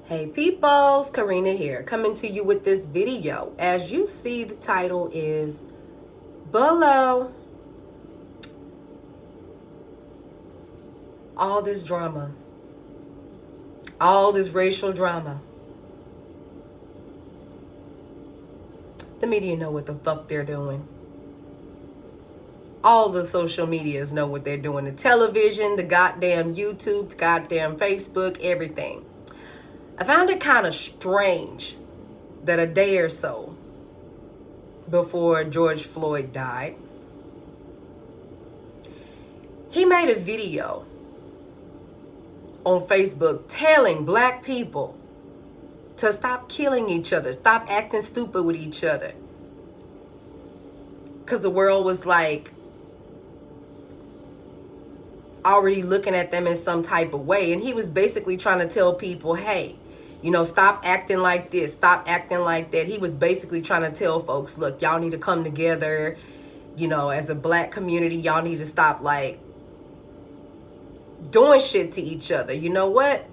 Hey peoples, Karina here, coming to you with this video. As you see, the title is below. All this drama, all this racial drama. The media know what the fuck they're doing. All the social medias know what they're doing. The television, the goddamn YouTube, the goddamn Facebook, everything. I found it kind of strange that a day or so before George Floyd died, he made a video on Facebook telling black people to stop killing each other, stop acting stupid with each other. Because the world was like already looking at them in some type of way. And he was basically trying to tell people, hey, stop acting like this, stop acting like that. He was basically trying to tell folks, look, y'all need to come together. As a black community, y'all need to stop like doing shit to each other. You know what?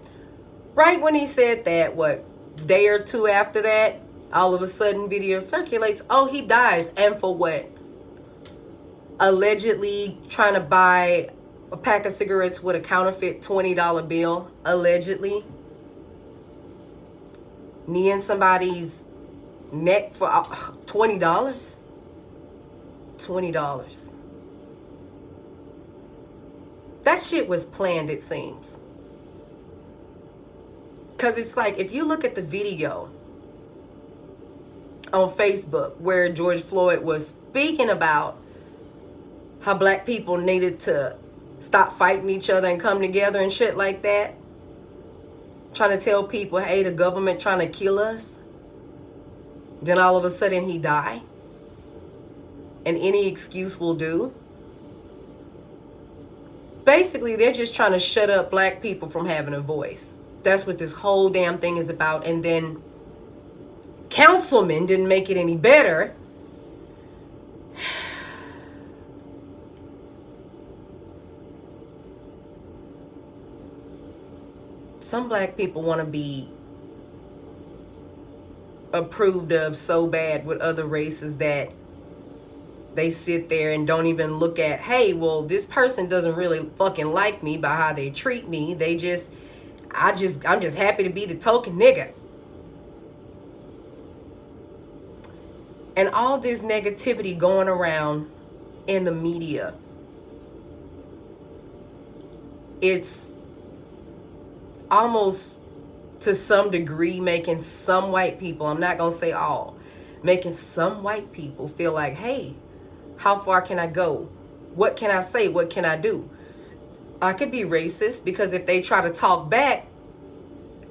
Right when he said that, day or two after that, all of a sudden video circulates. Oh, he dies. And for what? Allegedly trying to buy a pack of cigarettes with a counterfeit $20 bill. Allegedly. Kneeing somebody's neck for $20. $20. That shit was planned, it seems. Because it's like, if you look at the video on Facebook where George Floyd was speaking about how black people needed to stop fighting each other and come together and shit like that, trying to tell people, hey, the government trying to kill us, then all of a sudden he die, and any excuse will do. Basically, they're just trying to shut up black people from having a voice. That's what this whole damn thing is about. And then councilmen didn't make it any better. Some black people want to be approved of so bad with other races that they sit there and don't even look at, hey, well, this person doesn't really fucking like me by how they treat me. I'm just happy to be the token nigga. And all this negativity going around in the media, it's almost to some degree making some white people, I'm not going to say all, making some white people feel like, hey, how far can I go? What can I say? What can I do? I could be racist because if they try to talk back,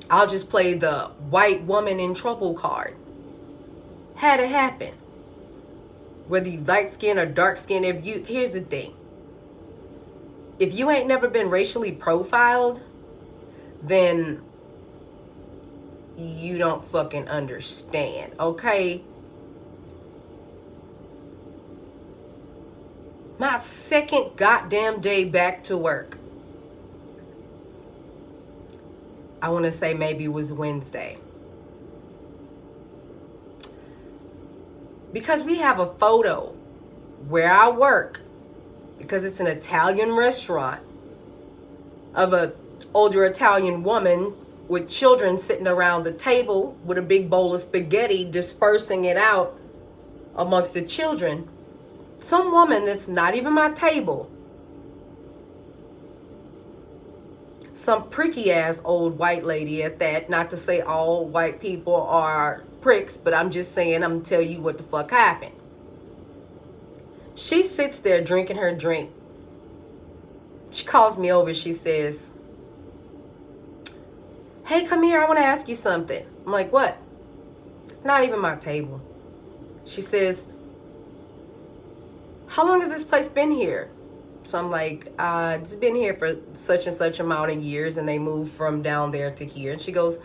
I'll just play the white woman in trouble card. Had it happen. Whether you light skin or dark skin, here's the thing. If you ain't never been racially profiled, then you don't fucking understand, okay? My second goddamn day back to work. I want to say maybe it was Wednesday. Because we have a photo where I work, because it's an Italian restaurant, of a older Italian woman with children sitting around the table with a big bowl of spaghetti, dispersing it out amongst the children. Some woman that's not even my table, some pricky ass old white lady at that, not to say all white people are pricks, but I'm just saying, I'm gonna tell you what the fuck happened. She sits there drinking her drink. She calls me over. She says, hey, come here, I want to ask you something. I'm like, what? It's not even my table. She says, how long has this place been here? So I'm like, it's been here for such and such amount of years, and they moved from down there to here. And she goes,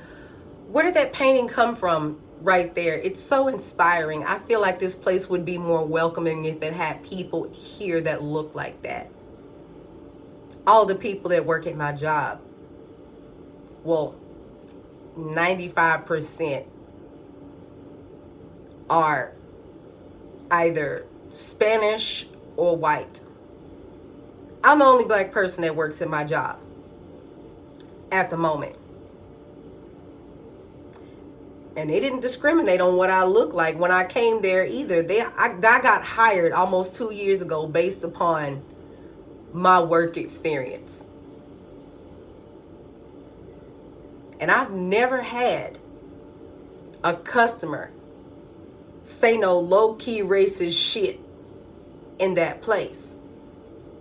where did that painting come from right there? It's so inspiring. I feel like this place would be more welcoming if it had people here that look like that. All the people that work at my job. Well, 95% are either Spanish or white. I'm the only black person that works in my job at the moment. And they didn't discriminate on what I look like when I came there either. I got hired almost 2 years ago based upon my work experience. And I've never had a customer say no low-key racist shit in that place.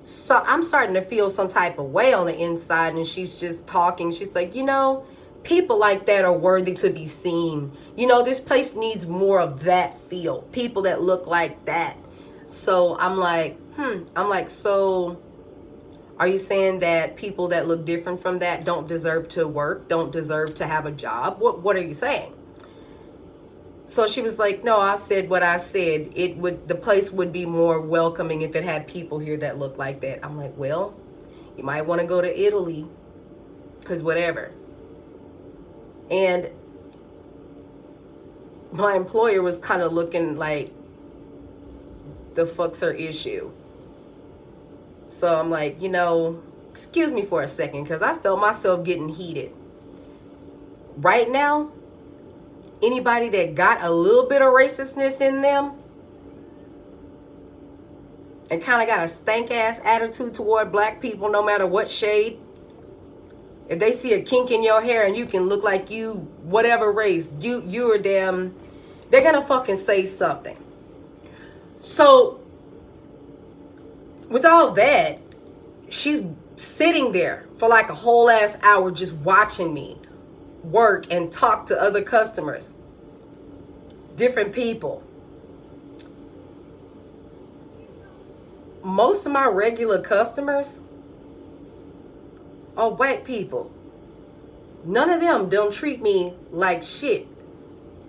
So I'm starting to feel some type of way on the inside, and she's just talking. She's like, people like that are worthy to be seen. This place needs more of that feel. People that look like that. So I'm like, so are you saying that people that look different from that don't deserve to work, don't deserve to have a job? What are you saying? So she was like, no, I said what I said. The place would be more welcoming if it had people here that look like that. I'm like, well, you might want to go to Italy, because whatever. And my employer was kind of looking like, the fuck's her issue? So I'm like, excuse me for a second, because I felt myself getting heated. Right now, anybody that got a little bit of racistness in them and kind of got a stank-ass attitude toward black people, no matter what shade, if they see a kink in your hair and you can look like you, whatever race, you're them, they're going to fucking say something. So, with all that, she's sitting there for like a whole ass hour just watching me work and talk to other customers, different people. Most of my regular customers are white people. None of them don't treat me like shit.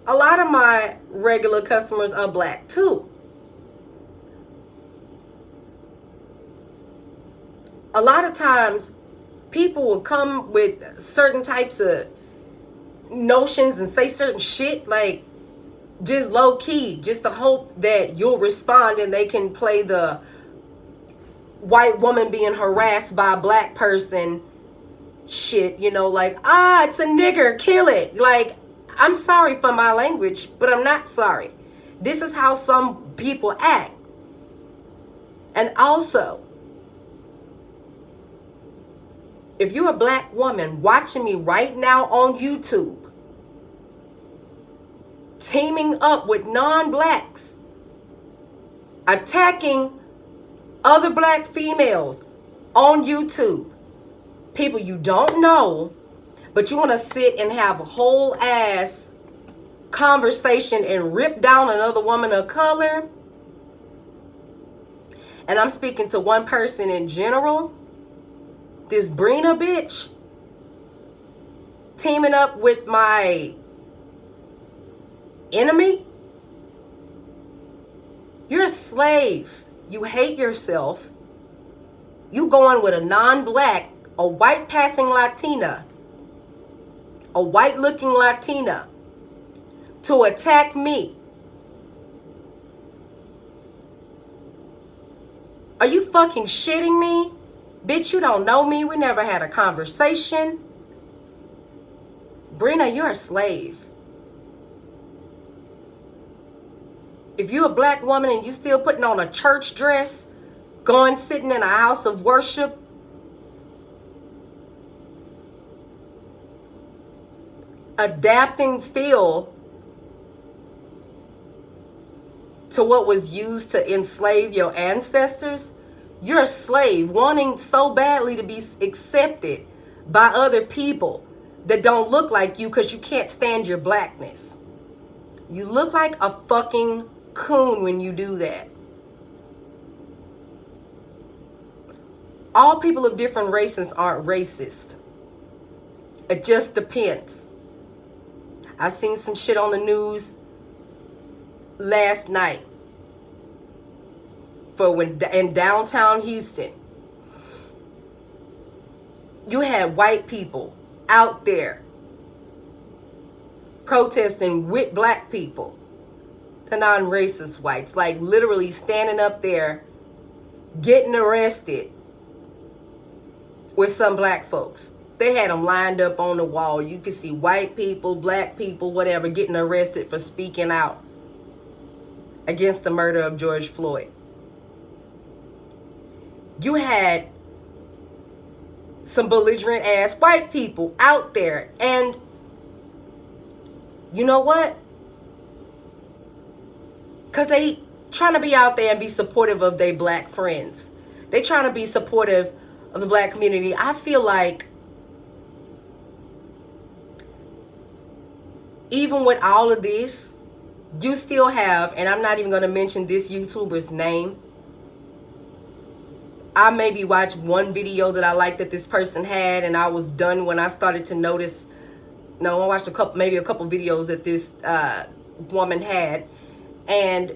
A lot of my regular customers are black too. A lot of times people will come with certain types of notions and say certain shit, like just low key, just to hope that you'll respond and they can play the white woman being harassed by a black person shit, like, it's a nigger, kill it. Like, I'm sorry for my language, but I'm not sorry. This is how some people act. And also, if you're a black woman watching me right now on YouTube, teaming up with non-blacks, attacking other black females on YouTube, people you don't know, but you want to sit and have a whole ass conversation and rip down another woman of color. And I'm speaking to one person in general. This Brina bitch teaming up with my enemy. You're a slave. You hate yourself. You going with a non-black, a white passing Latina, a white looking Latina to attack me. Are you fucking shitting me? Bitch, you don't know me. We never had a conversation. Brina, you're a slave. If you're a black woman and you still putting on a church dress, going sitting in a house of worship, adapting still to what was used to enslave your ancestors, you're a slave, wanting so badly to be accepted by other people that don't look like you because you can't stand your blackness. You look like a fucking coon when you do that. All people of different races aren't racist. It just depends. I seen some shit on the news last night for when in downtown Houston, you had white people out there protesting with black people, the non-racist whites, like literally standing up there, getting arrested with some black folks. They had them lined up on the wall. You could see white people, black people, whatever, getting arrested for speaking out against the murder of George Floyd. You had some belligerent ass white people out there. And you know what? Because they trying to be out there and be supportive of their black friends. They trying to be supportive of the black community. I feel like even with all of this, you still have, and I'm not even going to mention this YouTuber's name. I maybe watched one video that I liked that this person had, and I was done when I started to notice. No, I watched maybe a couple videos that this woman had, and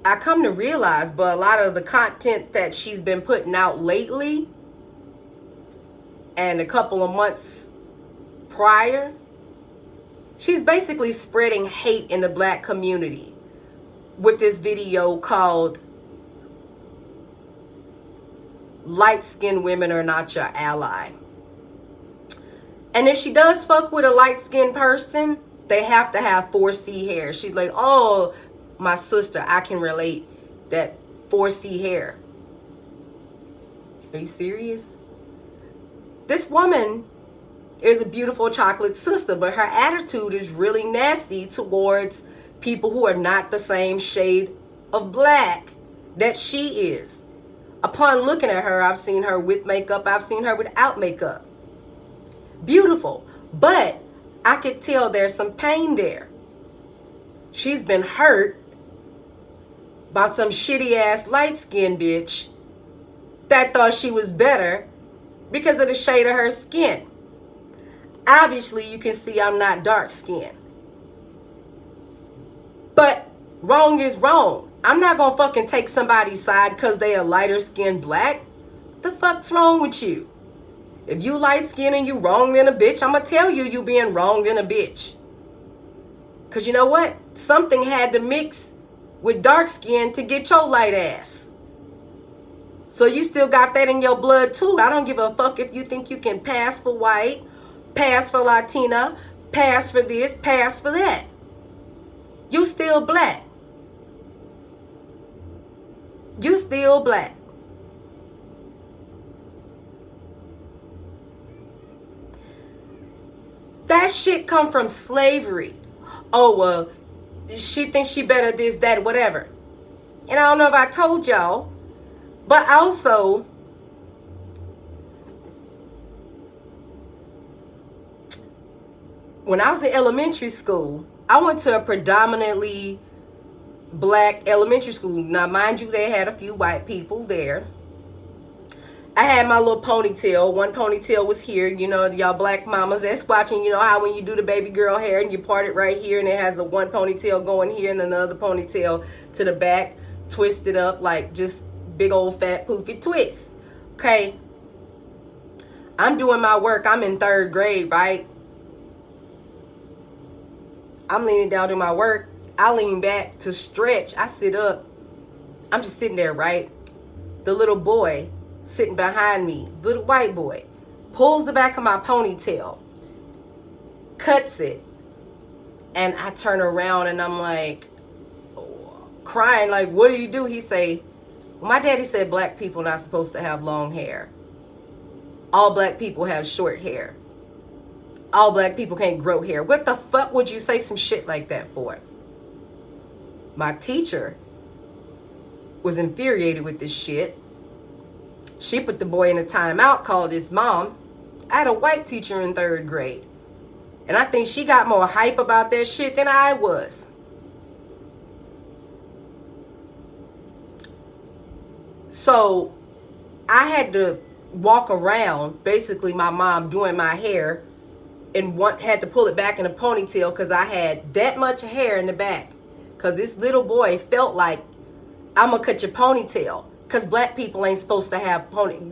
I come to realize, but a lot of the content that she's been putting out lately, and a couple of months prior, she's basically spreading hate in the black community with this video called "Light-skinned women are not your ally." And if she does fuck with a light-skinned person, they have to have 4C hair. She's like, oh, my sister, I can relate, that 4C hair. Are you serious? This woman is a beautiful chocolate sister, but her attitude is really nasty towards people who are not the same shade of black that she is. Upon looking at her, I've seen her with makeup, I've seen her without makeup. Beautiful, but I could tell there's some pain there. She's been hurt by some shitty ass light-skinned bitch that thought she was better because of the shade of her skin. Obviously, you can see I'm not dark-skinned. But wrong is wrong. I'm not gonna fucking take somebody's side because they are lighter skinned black. The fuck's wrong with you? If you light skinned and you wrong than a bitch, I'm gonna tell you you being wrong than a bitch. Because you know what? Something had to mix with dark skin to get your light ass. So you still got that in your blood too. I don't give a fuck if you think you can pass for white, pass for Latina, pass for this, pass for that. You still black. You still black. That shit come from slavery. Oh, well, she thinks she better this, that, whatever. And I don't know if I told y'all, but also, when I was in elementary school, I went to a predominantly black elementary school. Now, mind you, they had a few white people there. I had my little ponytail. One ponytail was here. You know, y'all black mamas that's watching, you know how when you do the baby girl hair and you part it right here and it has the one ponytail going here and then the other ponytail to the back, twisted up like just big old fat poofy twist. Okay. I'm doing my work. I'm in 3rd grade, right? I'm leaning down to my work. I lean back to stretch. I sit up. I'm just sitting there, right? The little boy sitting behind me, little white boy, pulls the back of my ponytail, cuts it, and I turn around and I'm like, crying, like, what did you do? He say, my daddy said black people not supposed to have long hair. All black people have short hair. All black people can't grow hair. What the fuck would you say some shit like that for? My teacher was infuriated with this shit. She put the boy in a timeout, called his mom. I had a white teacher in 3rd grade. And I think she got more hype about that shit than I was. So I had to walk around, basically my mom doing my hair, and had to pull it back in a ponytail because I had that much hair in the back. Because this little boy felt like, I'm going to cut your ponytail. Because black people ain't supposed to have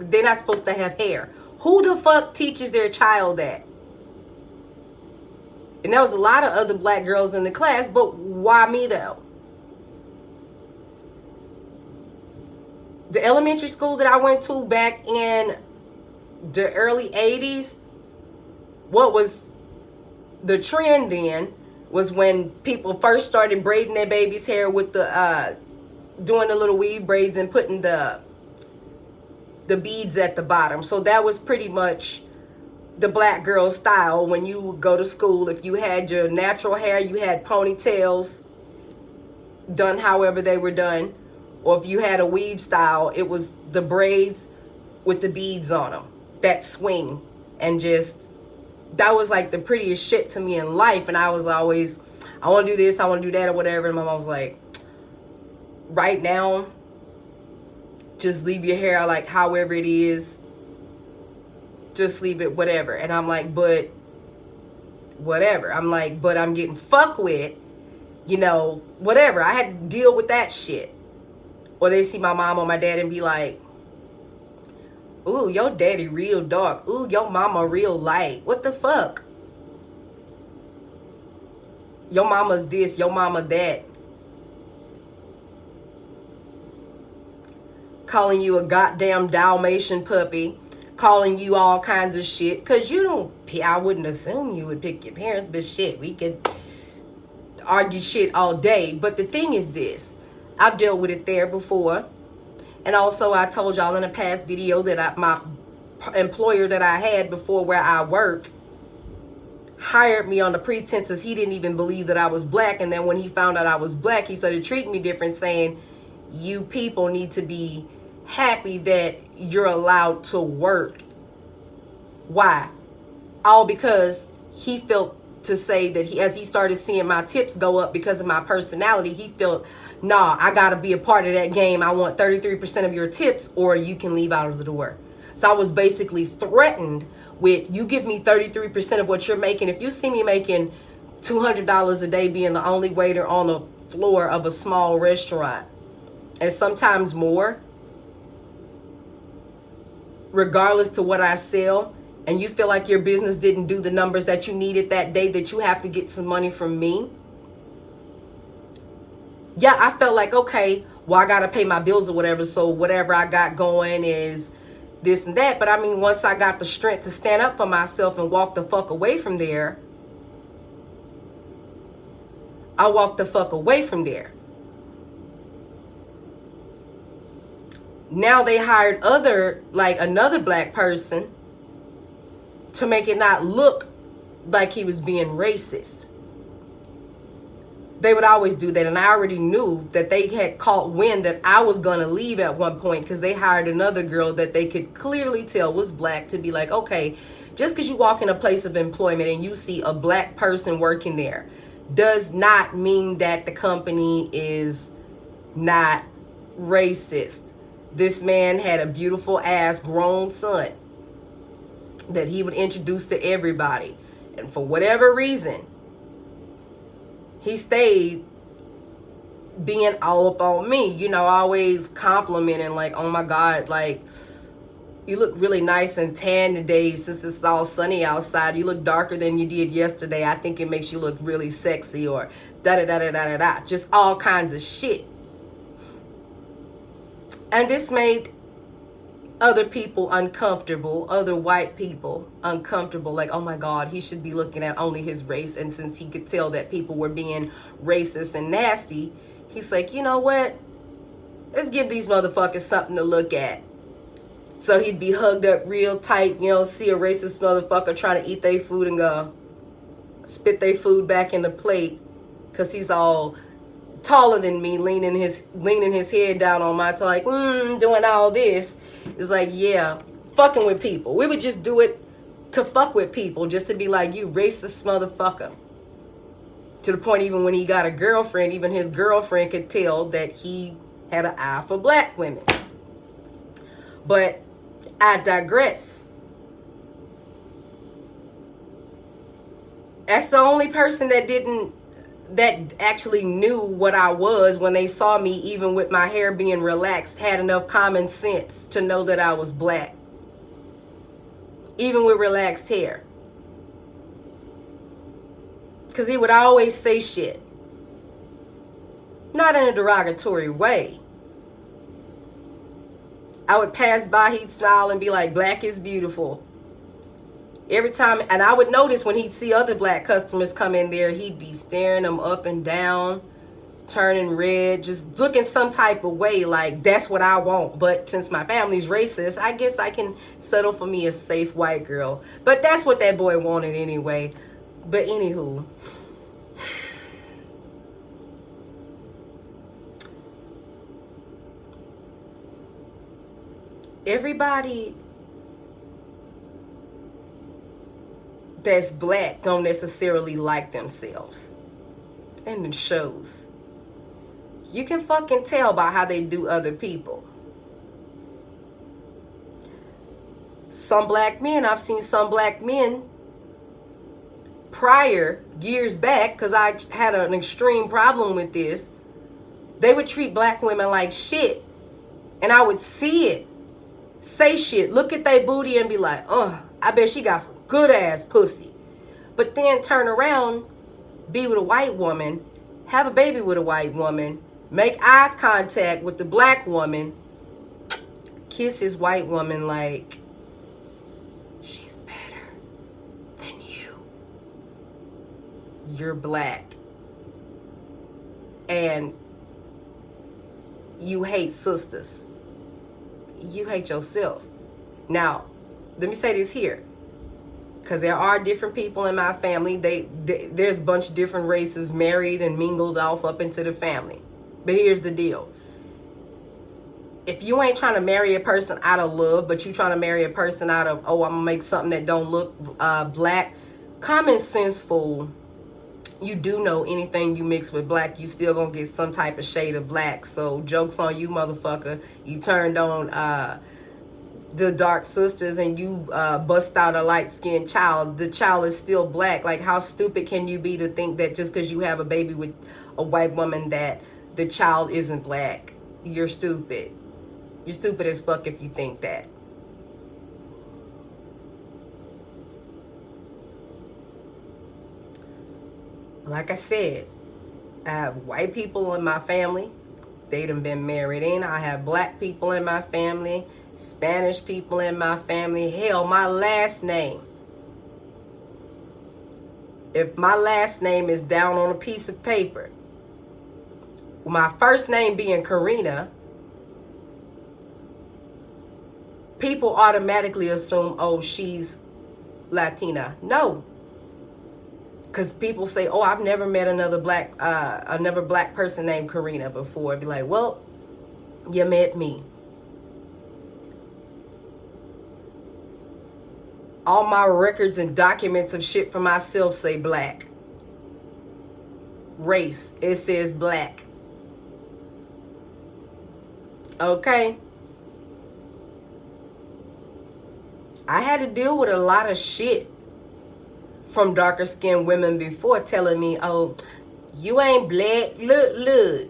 they're not supposed to have hair. Who the fuck teaches their child that? And there was a lot of other black girls in the class, but why me though? The elementary school that I went to back in the early 80s, what was the trend then was when people first started braiding their baby's hair with the doing the little weave braids and putting the beads at the bottom. So that was pretty much the black girl style when you would go to school. If you had your natural hair, you had ponytails done however they were done, or if you had a weave style, it was the braids with the beads on them that swing. And just, that was like the prettiest shit to me in life. And I was always, I want to do this, I want to do that, or whatever. And my mom was like, right now, just leave your hair like however it is, just leave it whatever. And I'm like, but whatever. I'm like, but I'm getting fucked with, you know, whatever. I had to deal with that shit. Or they see my mom or my dad and be like, ooh, your daddy real dark. Ooh, your mama real light. What the fuck? Your mama's this, your mama that. Calling you a goddamn Dalmatian puppy. Calling you all kinds of shit. Because you don't, I wouldn't assume you would pick your parents. But shit, we could argue shit all day. But the thing is this. I've dealt with it there before. And also I told y'all in a past video that my employer that I had before where I work hired me on the pretenses he didn't even believe that I was black. And then when he found out I was black, he started treating me different, saying, you people need to be happy that you're allowed to work. Why? All because he felt to say that as he started seeing my tips go up because of my personality, he felt, nah, I gotta be a part of that game. I want 33% of your tips or you can leave out of the door. So I was basically threatened with, you give me 33% of what you're making. If you see me making $200 a day being the only waiter on the floor of a small restaurant, and sometimes more, regardless to what I sell, and you feel like your business didn't do the numbers that you needed that day, that you have to get some money from me. Yeah, I felt like, okay, well, I got to pay my bills or whatever. So whatever I got going is this and that. But I mean, once I got the strength to stand up for myself and walk the fuck away from there, I walked the fuck away from there. Now they hired another black person to make it not look like he was being racist. They would always do that. And I already knew that they had caught wind that I was going to leave at one point, because they hired another girl that they could clearly tell was black, to be like, okay, just because you walk in a place of employment and you see a black person working there does not mean that the company is not racist. This man had a beautiful ass grown son that he would introduce to everybody. And for whatever reason, he stayed being all up on me, you know, always complimenting, like, oh my God, like, you look really nice and tan today since it's all sunny outside. You look darker than you did yesterday. I think it makes you look really sexy, or da-da-da-da-da-da-da. Just all kinds of shit. And this made other people uncomfortable, other white people uncomfortable. Like, oh my God, he should be looking at only his race. And since he could tell that people were being racist and nasty, he's like, you know what? Let's give these motherfuckers something to look at. So he'd be hugged up real tight, you know, see a racist motherfucker trying to eat their food and go spit their food back in the plate because he's all taller than me, leaning his head down on my toe, like, doing all this. It's like, yeah, fucking with people. We would just do it to fuck with people, just to be like, you racist motherfucker. To the point, even when he got a girlfriend, even his girlfriend could tell that he had an eye for black women. But I digress. That's the only person that actually knew what I was when they saw me, even with my hair being relaxed, had enough common sense to know that I was black. Even with relaxed hair. Because he would always say shit. Not in a derogatory way. I would pass by, he'd smile and be like, black is beautiful. Every time, and I would notice when he'd see other black customers come in there, he'd be staring them up and down, turning red, just looking some type of way like that's what I want. But since my family's racist, I guess I can settle for me a safe white girl. But that's what that boy wanted anyway. But anywho, everybody that's black don't necessarily like themselves. And it shows. You can fucking tell by how they do other people. Some black men, I've seen some black men prior, years back, because I had an extreme problem with this, they would treat black women like shit. And I would see it. Say shit, look at their booty and be like, I bet she got some good ass pussy. But then turn around, be with a white woman, have a baby with a white woman, make eye contact with the black woman, kiss his white woman like, she's better than you. You're black. And you hate sisters. You hate yourself. Now, let me say this here, because there are different people in my family. There's a bunch of different races married and mingled off up into the family. But here's the deal. If you ain't trying to marry a person out of love, but you trying to marry a person out of, oh, I'm going to make something that don't look black, common sense fool, you do know anything you mix with black, you still going to get some type of shade of black. So joke's on you, motherfucker. You turned on the dark sisters and you bust out a light-skinned child. The child is still black. Like, how stupid can you be to think that just because you have a baby with a white woman that the child isn't black? You're stupid. You're stupid as fuck if you think that. Like I said, I have white people in my family. They done been married in. I have black people in my family, Spanish people in my family. Hell, my last name. If my last name is down on a piece of paper, my first name being Karina, people automatically assume, oh, she's Latina. No. Because people say, oh, I've never met another black person named Karina before. I'd be like, well, you met me. All my records and documents of shit for myself say black. Race, it says black. Okay? I had to deal with a lot of shit from darker skinned women before telling me, oh, you ain't black. Look.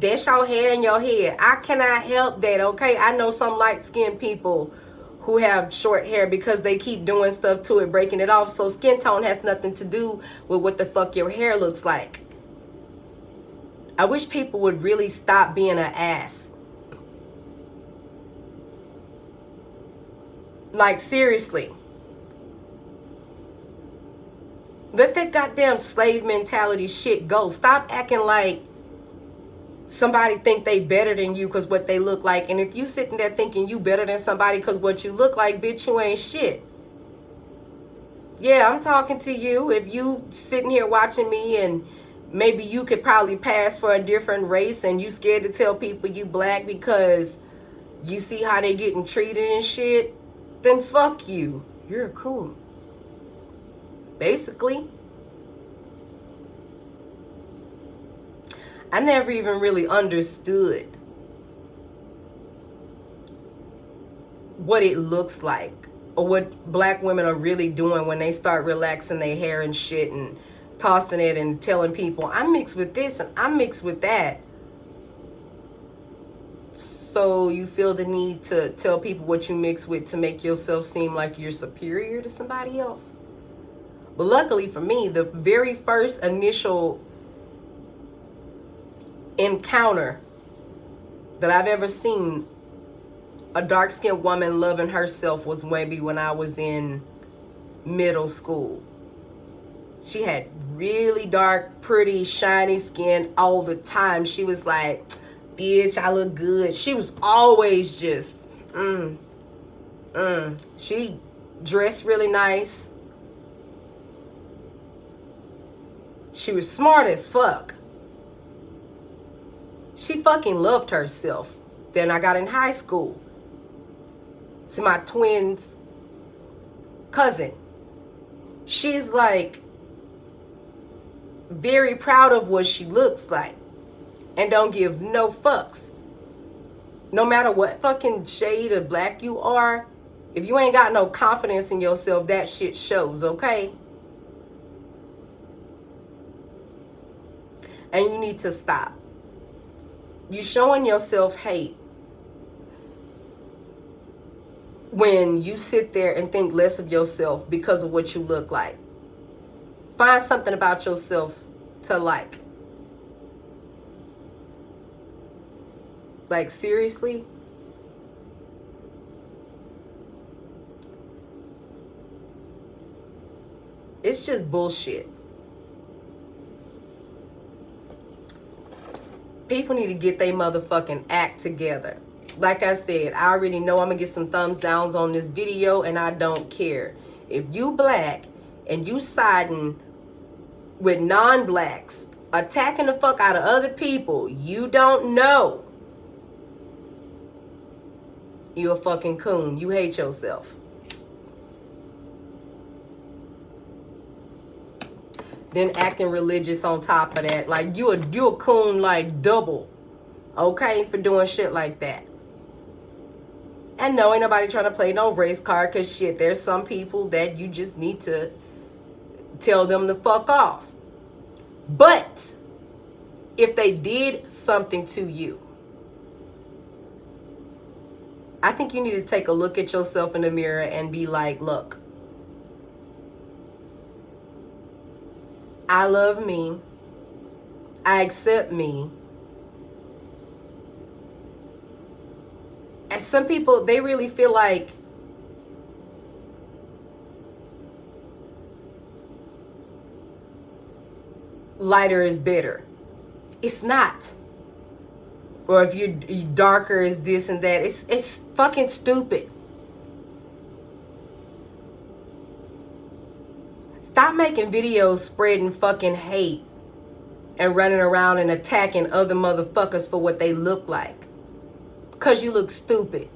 That's your hair in your head. I cannot help that, okay? I know some light skinned people who have short hair because they keep doing stuff to it, breaking it off. So skin tone has nothing to do with what the fuck your hair looks like. I wish people would really stop being an ass. Like, seriously. Let that goddamn slave mentality shit go. Stop acting like somebody think they better than you because what they look like. And if you sitting there thinking you better than somebody because what you look like, bitch, you ain't shit. Yeah, I'm talking to you. If you sitting here watching me and maybe you could probably pass for a different race and you scared to tell people you black because you see how they getting treated and shit, then fuck you. You're cool. Basically. I never even really understood what it looks like or what black women are really doing when they start relaxing their hair and shit and tossing it and telling people, I'm mixed with this and I'm mixed with that. So you feel the need to tell people what you mix with to make yourself seem like you're superior to somebody else? But luckily for me, the very first initial encounter that I've ever seen a dark-skinned woman loving herself was maybe when I was in middle school. She had really dark, pretty, shiny skin all the time. She was like, bitch, I look good. She was always just, She dressed really nice. She was smart as fuck. She fucking loved herself. Then I got in high school. To my twin's cousin. She's like very proud of what she looks like and don't give no fucks. No matter what fucking shade of black you are, if you ain't got no confidence in yourself, that shit shows, okay? And you need to stop. You showing yourself hate when you sit there and think less of yourself because of what you look like. Find something about yourself to like. Like, seriously? It's just bullshit. People need to get their motherfucking act together. Like I said, I already know I'm going to get some thumbs downs on this video, and I don't care. If you black and you siding with non-blacks, attacking the fuck out of other people you don't know, you a fucking coon. You hate yourself. Then acting religious on top of that. Like, you a coon like double. Okay? For doing shit like that. And no, ain't nobody trying to play no race card, because shit, there's some people that you just need to tell them to fuck off. But if they did something to you, I think you need to take a look at yourself in the mirror and be like, look, I love me. I accept me. And some people, they really feel like lighter is better. It's not. Or if you're darker is this and that. It's fucking stupid. Stop making videos spreading fucking hate and running around and attacking other motherfuckers for what they look like. Because you look stupid.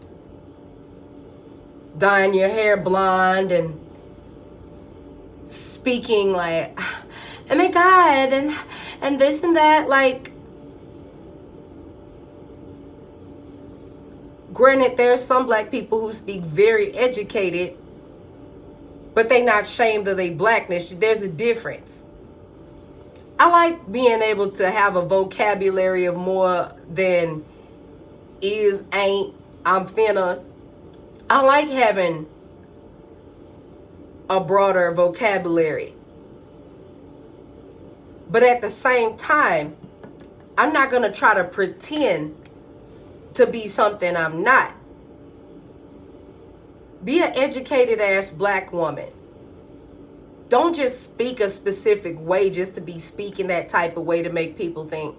Dyeing your hair blonde and speaking like, oh my God, and this and that. Like, granted, there's some black people who speak very educated, but they not ashamed of their blackness. There's a difference. I like being able to have a vocabulary of more than is, ain't, I'm finna. I like having a broader vocabulary. But at the same time, I'm not going to try to pretend to be something I'm not. Be an educated ass black woman. Don't just speak a specific way just to be speaking that type of way to make people think,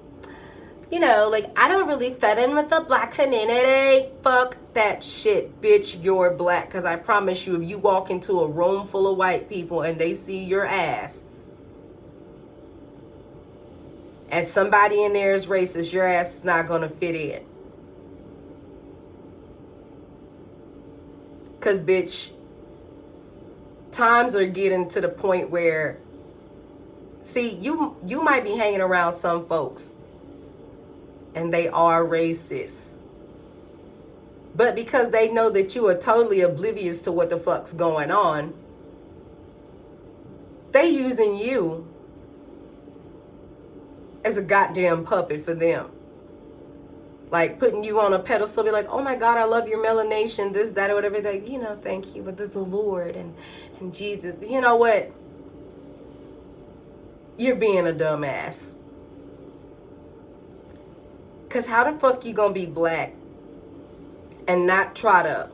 you know, like, I don't really fit in with the black community. Fuck that shit, bitch. You're black. Because I promise you, if you walk into a room full of white people and they see your ass, and somebody in there is racist, your ass is not going to fit in. Because, bitch, times are getting to the point where, see, you might be hanging around some folks and they are racist. But because they know that you are totally oblivious to what the fuck's going on, they using you as a goddamn puppet for them. Like, putting you on a pedestal, be like, oh my God, I love your melanation, this, that, or whatever. Like, you know, thank you, but there's the Lord and Jesus. You know what? you're being a dumbass. Because how the fuck you gonna be black and not try to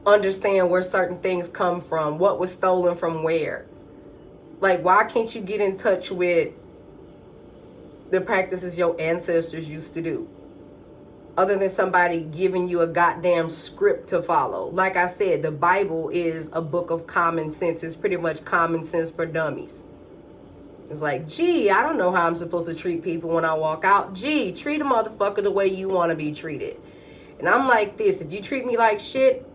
understand where certain things come from, what was stolen from where? Like, why can't you get in touch with the practices your ancestors used to do? Other than somebody giving you a goddamn script to follow. Like I said, the Bible is a book of common sense. It's pretty much common sense for dummies. It's like, gee, I don't know how I'm supposed to treat people when I walk out. Gee, treat a motherfucker the way you want to be treated. And I'm like this, if you treat me like shit,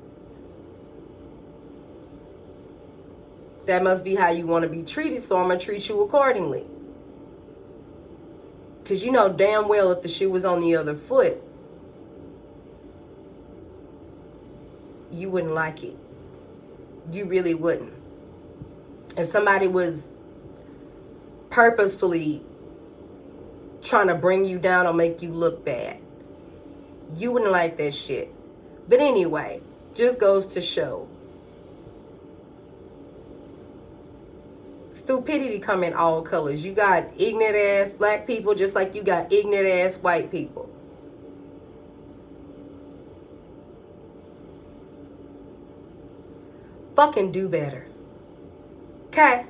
that must be how you want to be treated, so I'm going to treat you accordingly. Because you know damn well if the shoe was on the other foot, you wouldn't like it. You really wouldn't. If somebody was purposefully trying to bring you down or make you look bad, you wouldn't like that shit. But anyway, just goes to show. Stupidity come in all colors. You got ignorant ass black people just like you got ignorant ass white people. Fucking do better. Okay?